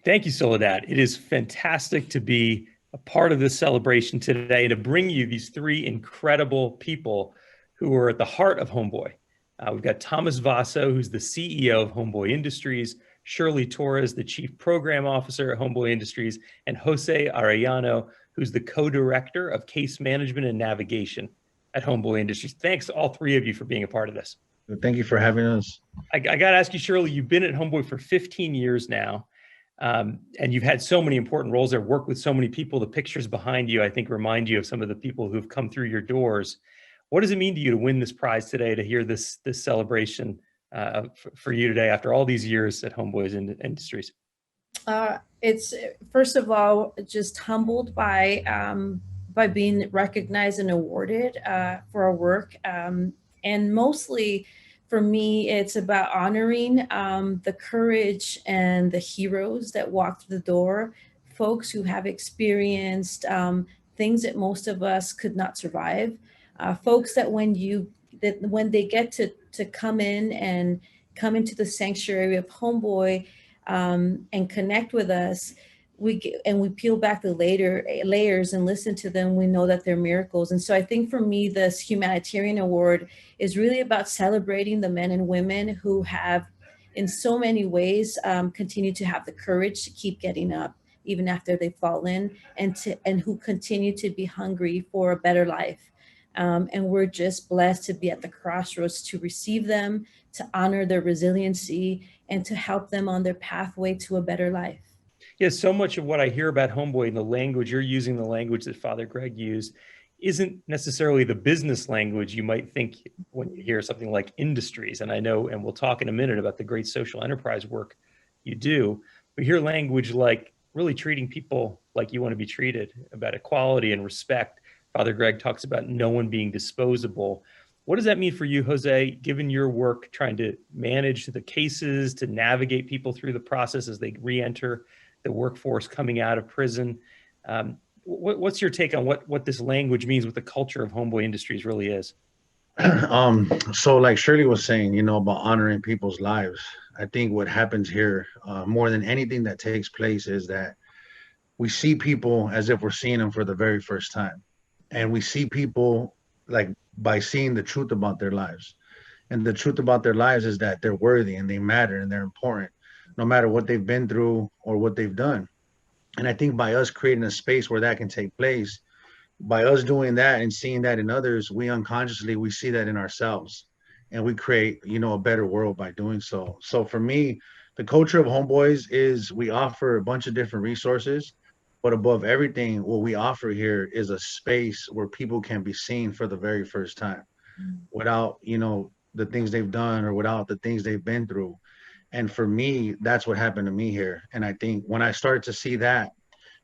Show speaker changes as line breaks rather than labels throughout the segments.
Thank you, Soledad. It is fantastic to be a part of this celebration today and to bring you these three incredible people who are at the heart of Homeboy. We've got Thomas Vaso, who's the CEO of Homeboy Industries, Shirley Torres, the Chief Program Officer at Homeboy Industries, and Jose Arellano, who's the co-director of Case Management and Navigation at Homeboy Industries. Thanks to all three of you for being a part of this.
Thank you for having us.
I got to ask you, Shirley, you've been at Homeboy for 15 years now. And you've had so many important roles there, worked with so many people. The pictures behind you, I think, remind you of some of the people who've come through your doors. What does it mean to you to win this prize today, to hear this celebration for you today after all these years at Homeboys Industries?
It's, first of all, just humbled by being recognized and awarded for our work. And mostly, for me, it's about honoring the courage and the heroes that walk through the door, folks who have experienced things that most of us could not survive, folks that when they get to come in and come into the sanctuary of Homeboy and connect with us, we peel back the layers and listen to them, we know that they're miracles. And so I think for me, this humanitarian award is really about celebrating the men and women who have, in so many ways, continued to have the courage to keep getting up, even after they've fallen, and who continue to be hungry for a better life. And we're just blessed to be at the crossroads to receive them, to honor their resiliency, and to help them on their pathway to a better life.
Yeah, so much of what I hear about Homeboy and the language you're using, the language that Father Greg used, isn't necessarily the business language you might think when you hear something like industries. And I know, and we'll talk in a minute about the great social enterprise work you do, but hear language like really treating people like you want to be treated, about equality and respect. Father Greg talks about no one being disposable. What does that mean for you, Jose, given your work trying to manage the cases, to navigate people through the process as they re-enter the workforce coming out of prison? What's your take on what this language means, what the culture of Homeboy Industries really is?
So like Shirley was saying, about honoring people's lives, I think what happens here more than anything that takes place is that we see people as if we're seeing them for the very first time. And we see people like by seeing the truth about their lives. And the truth about their lives is that they're worthy and they matter and they're important, no matter what they've been through or what they've done. And I think by us creating a space where that can take place, by us doing that and seeing that in others, we see that in ourselves, and we create, a better world by doing so. So for me, the culture of Homeboys is we offer a bunch of different resources, but above everything, what we offer here is a space where people can be seen for the very first time without, the things they've done or without the things they've been through. And for me, that's what happened to me here. And I think when I started to see that,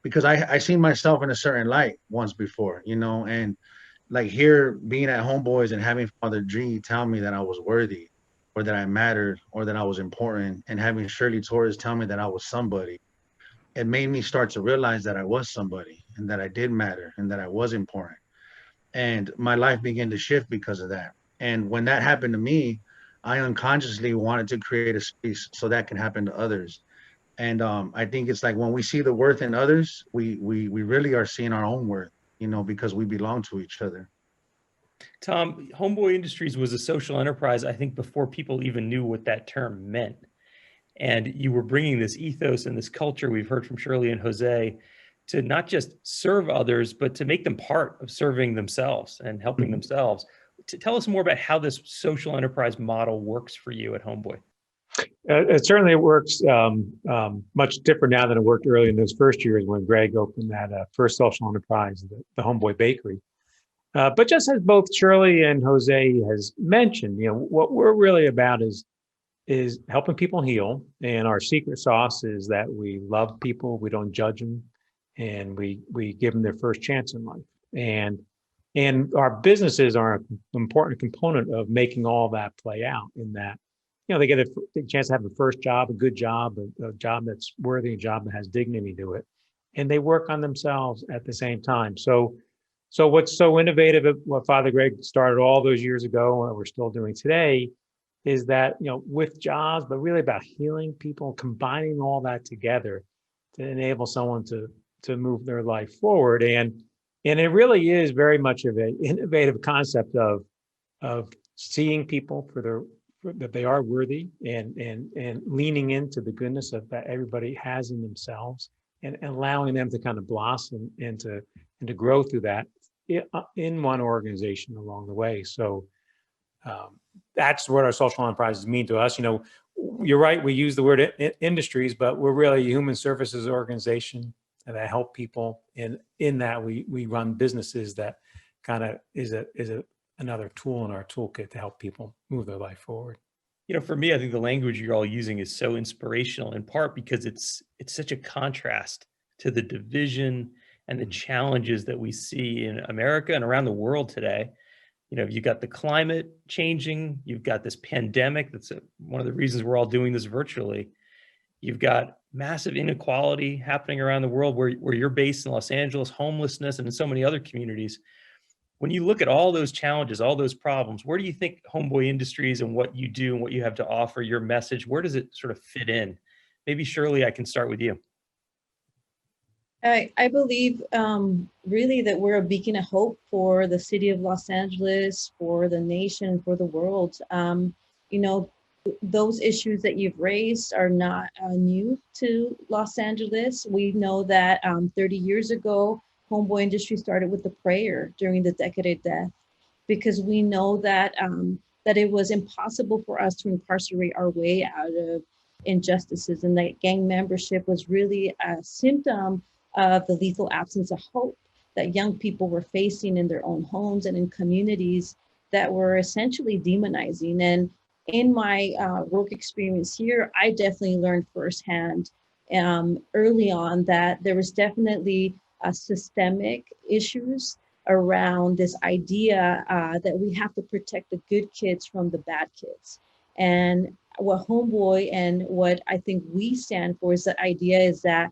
because I seen myself in a certain light once before, and like here being at Homeboys and having Father G tell me that I was worthy or that I mattered or that I was important, and having Shirley Torres tell me that I was somebody, it made me start to realize that I was somebody and that I did matter and that I was important. And my life began to shift because of that. And when that happened to me, I unconsciously wanted to create a space so that can happen to others. And I think it's like when we see the worth in others, we really are seeing our own worth, because we belong to each other.
Tom, Homeboy Industries was a social enterprise, I think, before people even knew what that term meant. And you were bringing this ethos and this culture we've heard from Shirley and Jose to not just serve others, but to make them part of serving themselves and helping themselves. To tell us more about how this social enterprise model works for you at Homeboy.
It certainly works much different now than it worked early in those first years when Greg opened that first social enterprise, the Homeboy Bakery. But just as both Shirley and Jose has mentioned, what we're really about is helping people heal. And our secret sauce is that we love people, we don't judge them, and we give them their first chance in life. And our businesses are an important component of making all that play out, in that, they get a chance to have a first job, a good job, a job that's worthy, a job that has dignity to it. And they work on themselves at the same time. So what's so innovative of what Father Greg started all those years ago and we're still doing today is that, with jobs, but really about healing people, combining all that together enable someone to move their life forward. And it really is very much of an innovative concept of seeing people that they are worthy, and leaning into the goodness of that everybody has in themselves, and allowing them to kind of blossom and to grow through that in one organization along the way. So that's what our social enterprises mean to us. You're right, we use the word industries, but we're really a human services organization that help people. And in that, we run businesses that kind of is another tool in our toolkit to help people move their life forward.
For me, I think the language you're all using is so inspirational, in part because it's such a contrast to the division and the challenges that we see in America and around the world today. You've got the climate changing, you've got this pandemic. That's one of the reasons we're all doing this virtually. You've got massive inequality happening around the world where you're based in Los Angeles, homelessness, and in so many other communities. When you look at all those challenges, all those problems, where do you think Homeboy Industries and what you do and what you have to offer, your message, where does it sort of fit in? Maybe Shirley, I can start with you.
I believe really that we're a beacon of hope for the city of Los Angeles, for the nation, for the world. Those issues that you've raised are not new to Los Angeles. We know that 30 years ago, Homeboy Industry started with a prayer during the Decade of Death, because we know that that it was impossible for us to incarcerate our way out of injustices, and that gang membership was really a symptom of the lethal absence of hope that young people were facing in their own homes and in communities that were essentially demonizing. And in my work experience here, I definitely learned firsthand early on that there was definitely systemic issues around this idea that we have to protect the good kids from the bad kids. And what Homeboy and what I think we stand for is the idea is that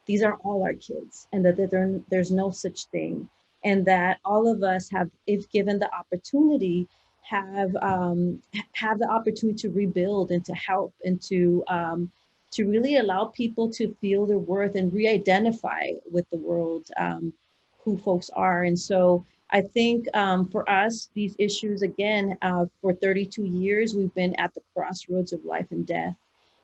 these are all our kids, and that there's no such thing. And that all of us have, if given the opportunity, have the opportunity to rebuild and to help and to really allow people to feel their worth and re-identify with the world, who folks are. And so I think for us, these issues, again, for 32 years, we've been at the crossroads of life and death.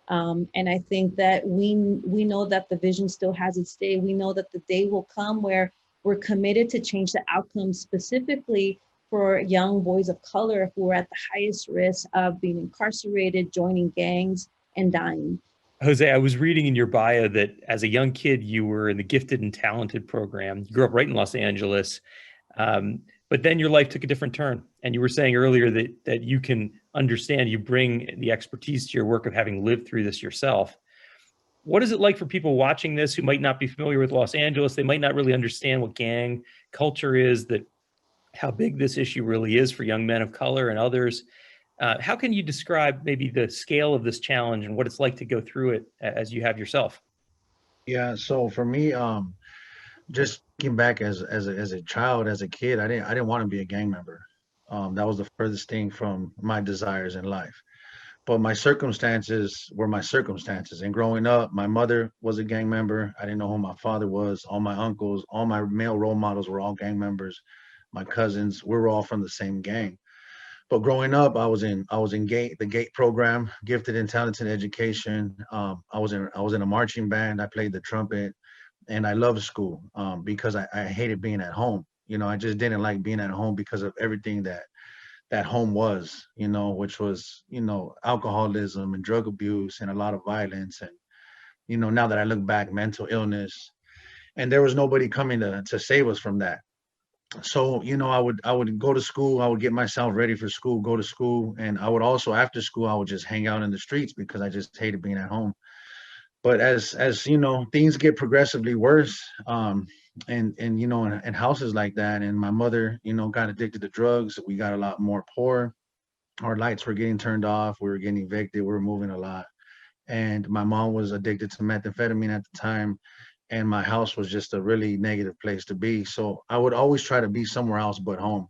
And I think that we know that the vision still has its day. We know that the day will come where we're committed to change the outcomes, specifically for young boys of color who are at the highest risk of being incarcerated, joining gangs, and dying.
Jose, I was reading in your bio that as a young kid, you were in the Gifted and Talented program. You grew up right in Los Angeles, but then your life took a different turn. And you were saying earlier that you can understand, you bring the expertise to your work of having lived through this yourself. What is it like for people watching this who might not be familiar with Los Angeles? They might not really understand what gang culture is, how big this issue really is for young men of color and others. How can you describe maybe the scale of this challenge and what it's like to go through it as you have yourself?
Yeah, so for me, just looking back as a child, as a kid, I didn't want to be a gang member. That was the furthest thing from my desires in life. But my circumstances were my circumstances. And growing up, my mother was a gang member. I didn't know who my father was. All my uncles, all my male role models were all gang members. My cousins, we were all from the same gang. But growing up, I was in the GATE program, Gifted and Talented Education. I was in a marching band. I played the trumpet, and I loved school because I hated being at home. I just didn't like being at home because of everything that home was, which was, alcoholism and drug abuse and a lot of violence. And, now that I look back, mental illness, and there was nobody coming to save us from that. So, I would go to school, I would get myself ready for school, go to school. And I would also, after school, I would just hang out in the streets because I just hated being at home. But as things get progressively worse, and in houses like that, and my mother, got addicted to drugs, we got a lot more poor. Our lights were getting turned off, we were getting evicted, we were moving a lot. And my mom was addicted to methamphetamine at the time, and my house was just a really negative place to be. So I would always try to be somewhere else but home.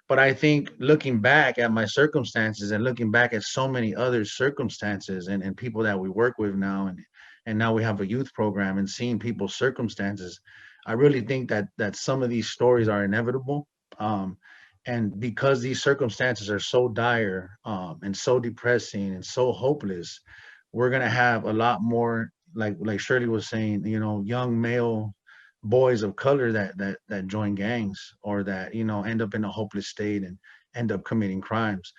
But I think looking back at my circumstances and looking back at so many other circumstances and people that we work with now, and now we have a youth program, and seeing people's circumstances, I really think that some of these stories are inevitable. And because these circumstances are so dire, and so depressing and so hopeless, we're gonna have a lot more, like Shirley was saying, young male boys of color that join gangs, or that end up in a hopeless state and end up committing crimes.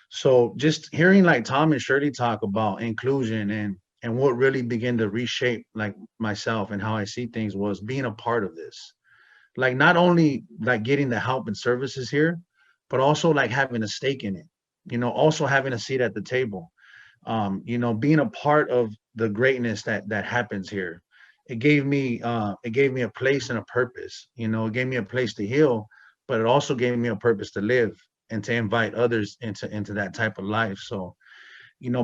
So just hearing like Tom and Shirley talk about inclusion, and what really began to reshape like myself and how I see things, was being a part of this. Like not only like getting the help and services here, but also like having a stake in it. Also having a seat at the table. Being a part of the greatness that happens here. It gave me a place and a purpose. It gave me a place to heal, but it also gave me a purpose to live and to invite others into that type of life. So,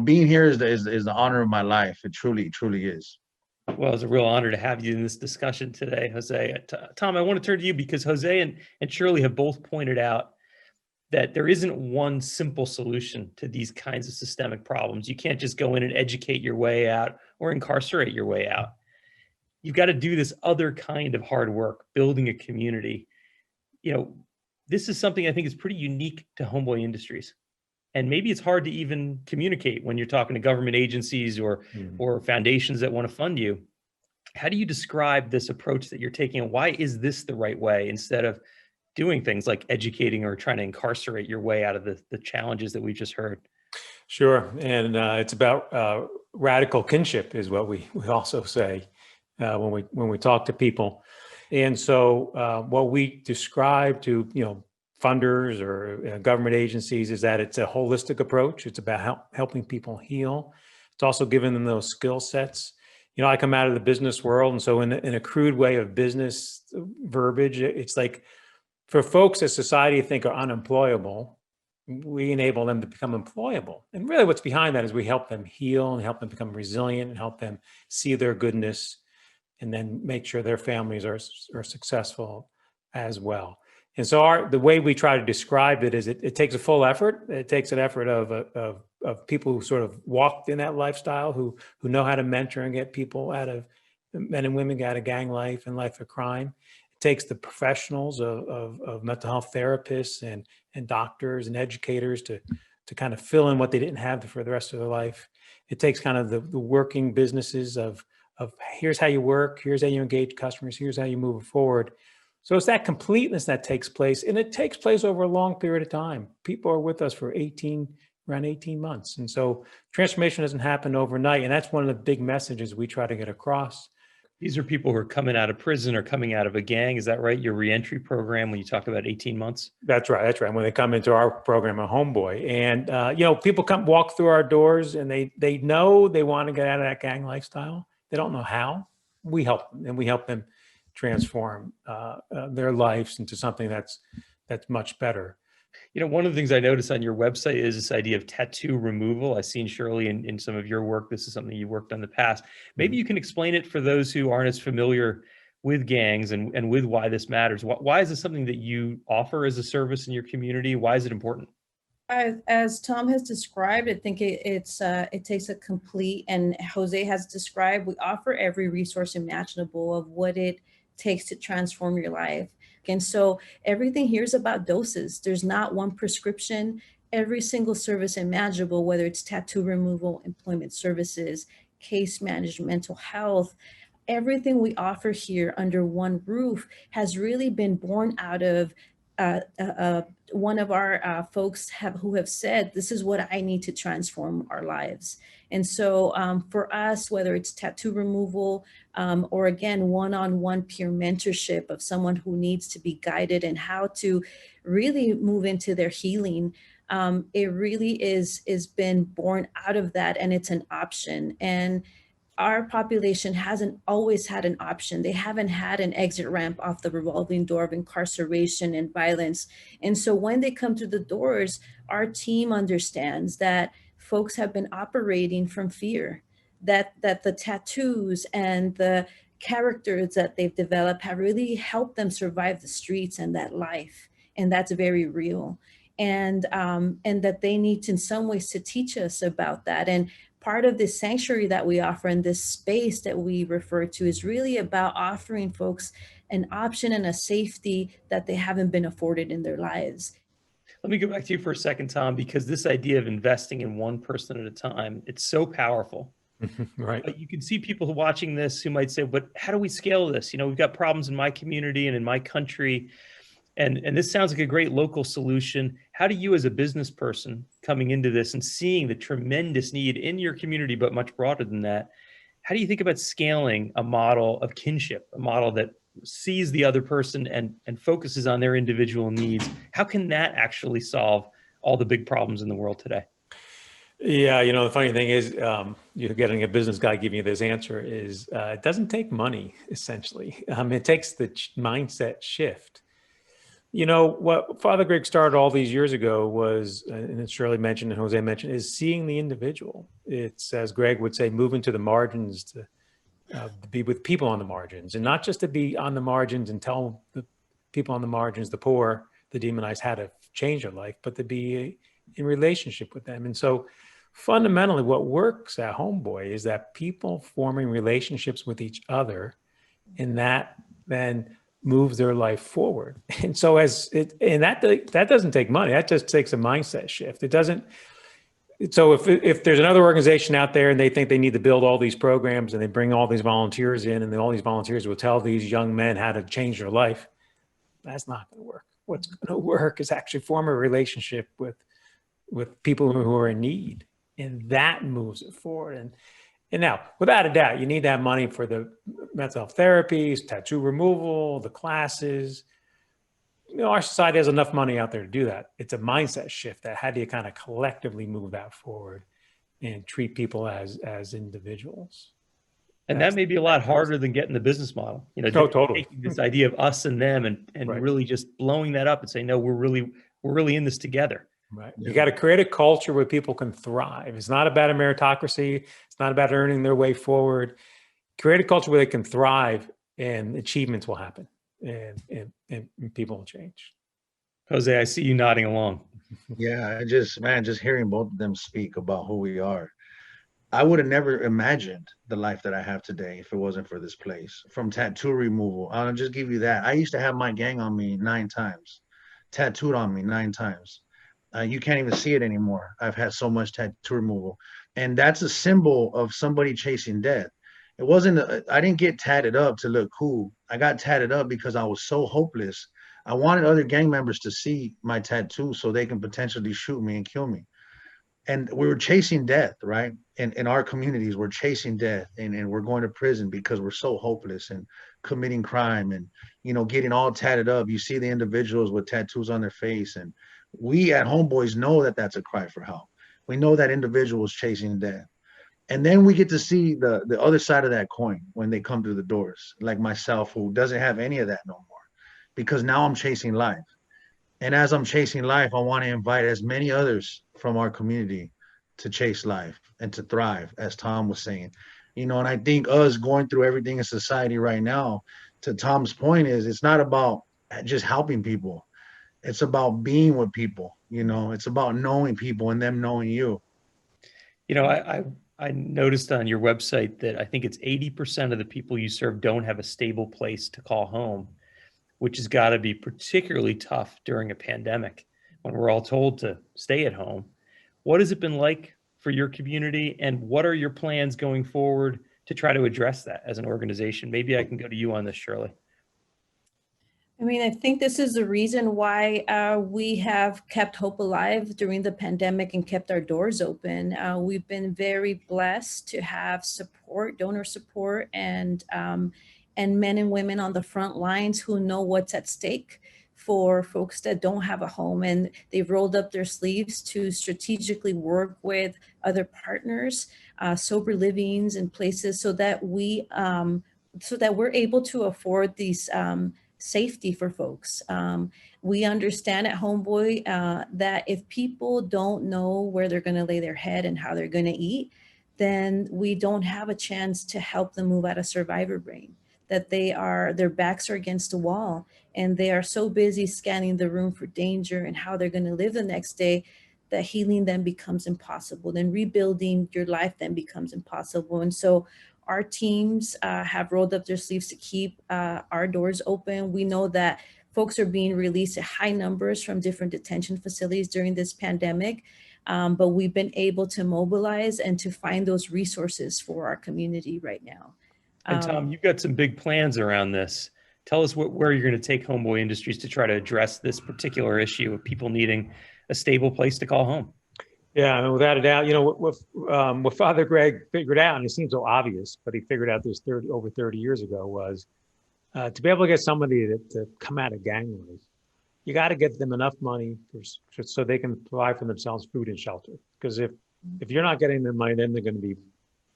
being here is the honor of my life. It truly is.
Well, it's a real honor to have you in this discussion today, Jose. Tom, I want to turn to you because Jose and Shirley have both pointed out that there isn't one simple solution to these kinds of systemic problems. You can't just go in and educate your way out or incarcerate your way out. You've got to do this other kind of hard work, building a community. This is something I think is pretty unique to Homeboy Industries. And maybe it's hard to even communicate when you're talking to government agencies or foundations that want to fund you. How do you describe this approach that you're taking, and why is this the right way instead of doing things like educating or trying to incarcerate your way out of the challenges that we just heard?
Sure. And it's about radical kinship is what we also say when we talk to people. And so what we describe to, funders or government agencies is that it's a holistic approach. It's about helping people heal. It's also giving them those skill sets. I come out of the business world. And so in a crude way of business verbiage, it's like for folks that society think are unemployable, we enable them to become employable. And really what's behind that is we help them heal and help them become resilient and help them see their goodness, and then make sure their families are successful as well. And so the way we try to describe it is it takes a full effort. It takes an effort of people who sort of walked in that lifestyle, who know how to mentor and get people men and women out of gang life and life of crime. It takes the professionals of mental health therapists and doctors and educators to kind of fill in what they didn't have for the rest of their life. It takes kind of the working businesses of here's how you work, here's how you engage customers, here's how you move forward. So it's that completeness that takes place, and it takes place over a long period of time. People are with us for around 18 months. And so transformation doesn't happen overnight. And that's one of the big messages we try to get across.
These are people who are coming out of prison or coming out of a gang. Is that right? Your reentry program, when you talk about 18 months?
That's right. That's right. When they come into our program at Homeboy, and people walk through our doors, and they know they want to get out of that gang lifestyle. They don't know how. We help them, and we help them transform their lives into something that's much better.
One of the things I noticed on your website is this idea of tattoo removal. I've seen, Shirley, in some of your work, this is something you worked on in the past. Maybe you can explain it for those who aren't as familiar with gangs and with why this matters. Why is this something that you offer as a service in your community? Why is it important?
As Tom has described, I think it takes a complete, and Jose has described, we offer every resource imaginable of what it takes to transform your life. And so everything here is about doses. There's not one prescription. Every single service imaginable, whether it's tattoo removal, employment services, case management, mental health, everything we offer here under one roof has really been born out of one of our folks who have said, this is what I need to transform our lives. And so for us, whether it's tattoo removal or again, one-on-one peer mentorship of someone who needs to be guided and how to really move into their healing, it really is been born out of that, and it's an option. And our population hasn't always had an option. They haven't had an exit ramp off the revolving door of incarceration and violence. And so when they come through the doors, our team understands that folks have been operating from fear, that the tattoos and the characters that they've developed have really helped them survive the streets and that life. And that's very real. And that they need to, in some ways, to teach us about that. And part of this sanctuary that we offer and this space that we refer to is really about offering folks an option and a safety that they haven't been afforded in their lives.
Let me go back to you for a second, Tom, because this idea of investing in one person at a time, it's so powerful.
Right.
But you can see people watching this who might say, but how do we scale this? You know, we've got problems in my community and in my country. And this sounds like a great local solution. How do you, as a business person coming into this and seeing the tremendous need in your community, but much broader than that, how do you think about scaling a model of kinship, a model that sees the other person and focuses on their individual needs? How can that actually solve all the big problems in the world today?
Yeah, you know, the funny thing is, you're getting a business guy giving you this answer is, it doesn't take money, essentially. It takes the mindset shift. You know, what Father Greg started all these years ago was, and as Shirley mentioned and Jose mentioned, is seeing the individual. It's, as Greg would say, moving to the margins to be with people on the margins, and not just to be on the margins and tell the people on the margins, the poor, the demonized, how to change their life, but to be in relationship with them. And so fundamentally what works at Homeboy is that people forming relationships with each other, and that then moves their life forward. And so that doesn't take money. That just takes a mindset shift. It doesn't. So if there's another organization out there and they think they need to build all these programs and they bring all these volunteers in, and then all these volunteers will tell these young men how to change their life, that's not going to work. What's going to work is actually form a relationship with people who are in need, and that moves it forward. And now, without a doubt, you need that money for the mental health therapies, tattoo removal, the classes. You know, our society has enough money out there to do that. It's a mindset shift that how do you kind of collectively move that forward and treat people as individuals.
And that may be a lot harder than getting the business model. You know,
totally.
Taking this idea of us and them and
Right.
really just blowing that up and saying, no, we're really in this together.
Right. You got to create a culture where people can thrive. It's not about a meritocracy. It's not about earning their way forward. Create a culture where they can thrive, and achievements will happen, and people will change.
Jose, I see you nodding along.
Yeah, just hearing both of them speak about who we are. I would have never imagined the life that I have today if it wasn't for this place. From tattoo removal, I'll just give you that. I used to have my gang on me 9 times, tattooed on me 9 times. You can't even see it anymore. I've had so much tattoo removal. And that's a symbol of somebody chasing death. It wasn't, I didn't get tatted up to look cool. I got tatted up because I was so hopeless. I wanted other gang members to see my tattoo so they can potentially shoot me and kill me. And we were chasing death, right? In our communities, we're chasing death, and we're going to prison because we're so hopeless and committing crime and, you know, getting all tatted up. You see the individuals with tattoos on their face, and we at Homeboys know that that's a cry for help. We know that individuals chasing death. And then we get to see the other side of that coin when they come through the doors, like myself, who doesn't have any of that no more, because now I'm chasing life. And as I'm chasing life, I want to invite as many others from our community to chase life and to thrive, as Tom was saying. You know, and I think us going through everything in society right now, to Tom's point, is it's not about just helping people. It's about being with people. You know, it's about knowing people and them knowing you.
You know, I noticed on your website that I think it's 80% of the people you serve don't have a stable place to call home, which has got to be particularly tough during a pandemic when we're all told to stay at home. What has it been like for your community, and what are your plans going forward to try to address that as an organization? Maybe I can go to you on this, Shirley.
I mean, I think this is the reason why we have kept hope alive during the pandemic and kept our doors open. We've been very blessed to have support, donor support, and men and women on the front lines who know what's at stake for folks that don't have a home, and they've rolled up their sleeves to strategically work with other partners, sober livings and places, so that we're able to afford these safety for folks. We understand at Homeboy that if people don't know where they're going to lay their head and how they're going to eat, then we don't have a chance to help them move out of survivor brain, that their backs are against the wall and they are so busy scanning the room for danger and how they're going to live the next day that healing then becomes impossible. Then rebuilding your life then becomes impossible. And so our teams have rolled up their sleeves to keep our doors open. We know that folks are being released at high numbers from different detention facilities during this pandemic. But we've been able to mobilize and to find those resources for our community right now.
And Tom, you've got some big plans around this. Tell us where you're going to take Homeboy Industries to try to address this particular issue of people needing a stable place to call home.
Yeah, and without a doubt, what Father Greg figured out, and it seems so obvious, but he figured out this over 30 years ago, was to be able to get somebody to come out of gang life, you got to get them enough money so they can provide for themselves food and shelter. Because if you're not getting them money, then they're going to be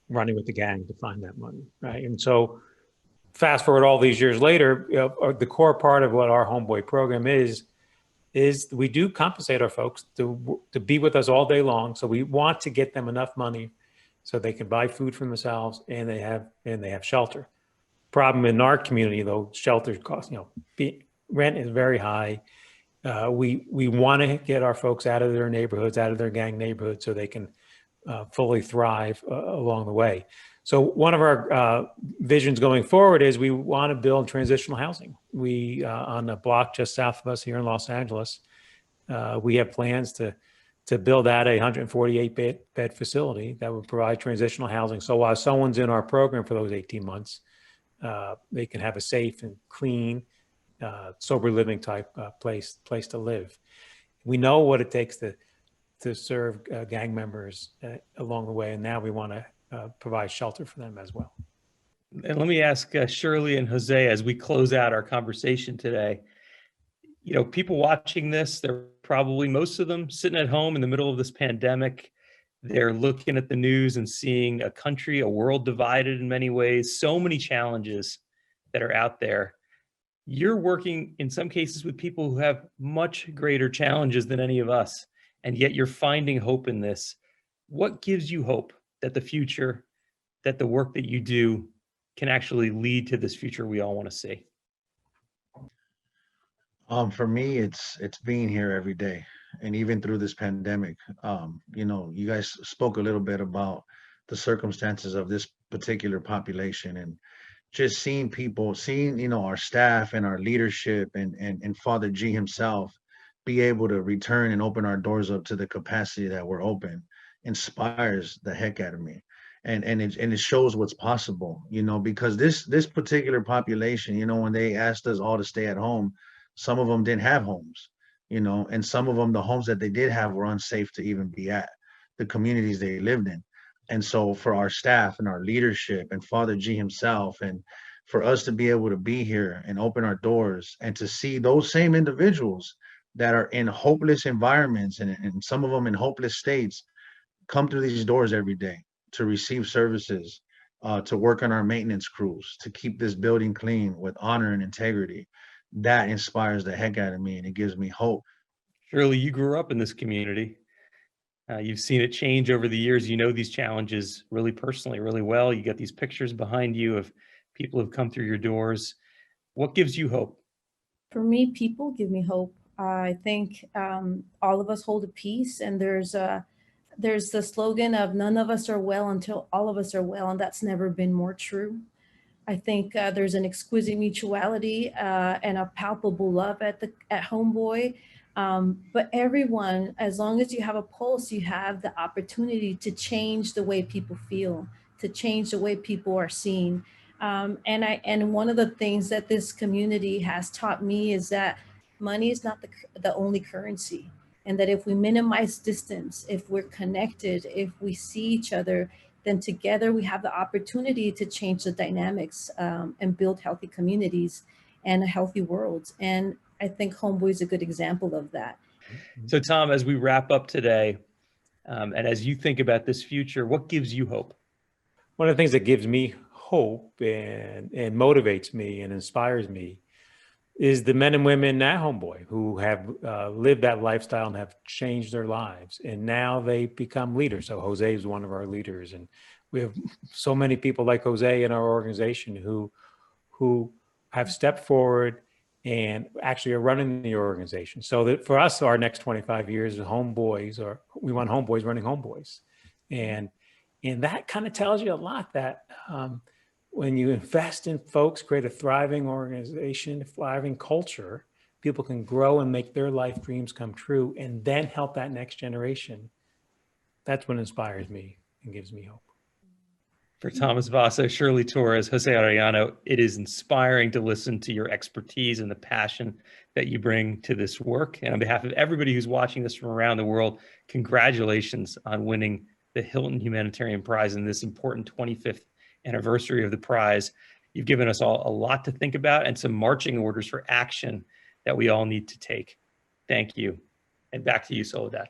running with the gang to find that money, right? And so fast forward all these years later, the core part of what our Homeboy program is we do compensate our folks to be with us all day long. So we want to get them enough money so they can buy food for themselves and they have shelter. Problem in our community though, shelter costs, rent is very high. We want to get our folks out of their neighborhoods, out of their gang neighborhoods, so they can fully thrive along the way. So one of our visions going forward is we want to build transitional housing. We, on a block just south of us here in Los Angeles, we have plans to build out a 148 bed facility that would provide transitional housing. So while someone's in our program for those 18 months, they can have a safe and clean, sober living type place to live. We know what it takes to serve gang members along the way, and now we want to provide shelter for them as well.
And let me ask Shirley and Jose, as we close out our conversation today, people watching this, they're probably, most of them, sitting at home in the middle of this pandemic. They're looking at the news and seeing a country, a world divided in many ways, so many challenges that are out there. You're working in some cases with people who have much greater challenges than any of us, and yet you're finding hope in this. What gives you hope that the future, that the work that you do can actually lead to this future we all want to see?
For me, it's being here every day, and even through this pandemic. You guys spoke a little bit about the circumstances of this particular population, and just seeing people, our staff and our leadership and Father G himself be able to return and open our doors up to the capacity that we're open inspires the heck out of me. And it shows what's possible, because this particular population, when they asked us all to stay at home, some of them didn't have homes, and some of them, the homes that they did have were unsafe to even be at, the communities they lived in. And so for our staff and our leadership and Father G himself, and for us to be able to be here and open our doors and to see those same individuals that are in hopeless environments and some of them in hopeless states come through these doors every day to receive services, to work on our maintenance crews, to keep this building clean with honor and integrity, that inspires the heck out of me, and it gives me hope.
Shirley, you grew up in this community. You've seen it change over the years. You know these challenges really personally, really well. You got these pictures behind you of people who've come through your doors. What gives you hope?
For me, people give me hope. I think all of us hold a piece, and there's the slogan of none of us are well until all of us are well, and that's never been more true. I think there's an exquisite mutuality and a palpable love at Homeboy. But everyone, as long as you have a pulse, you have the opportunity to change the way people feel, to change the way people are seen. And one of the things that this community has taught me is that money is not the only currency, and that if we minimize distance, if we're connected, if we see each other, then together we have the opportunity to change the dynamics and build healthy communities and a healthy world. And I think Homeboy is a good example of that.
So Tom, as we wrap up today, and as you think about this future, what gives you hope?
One of the things that gives me hope and motivates me and inspires me is the men and women at Homeboy who have lived that lifestyle and have changed their lives. And now they become leaders. So Jose is one of our leaders. And we have so many people like Jose in our organization who have stepped forward and actually are running the organization. So that for us, our next 25 years is homeboys, or we want homeboys running homeboys. And that kind of tells you a lot that when you invest in folks, create a thriving organization, a thriving culture, people can grow and make their life dreams come true and then help that next generation. That's what inspires me and gives me hope.
For Thomas Vaso, Shirley Torres, Jose Arellano, it is inspiring to listen to your expertise and the passion that you bring to this work. And on behalf of everybody who's watching this from around the world, congratulations on winning the Hilton Humanitarian Prize in this important 25th anniversary of the prize. You've given us all a lot to think about and some marching orders for action that we all need to take. Thank you. And back to you, Soledad.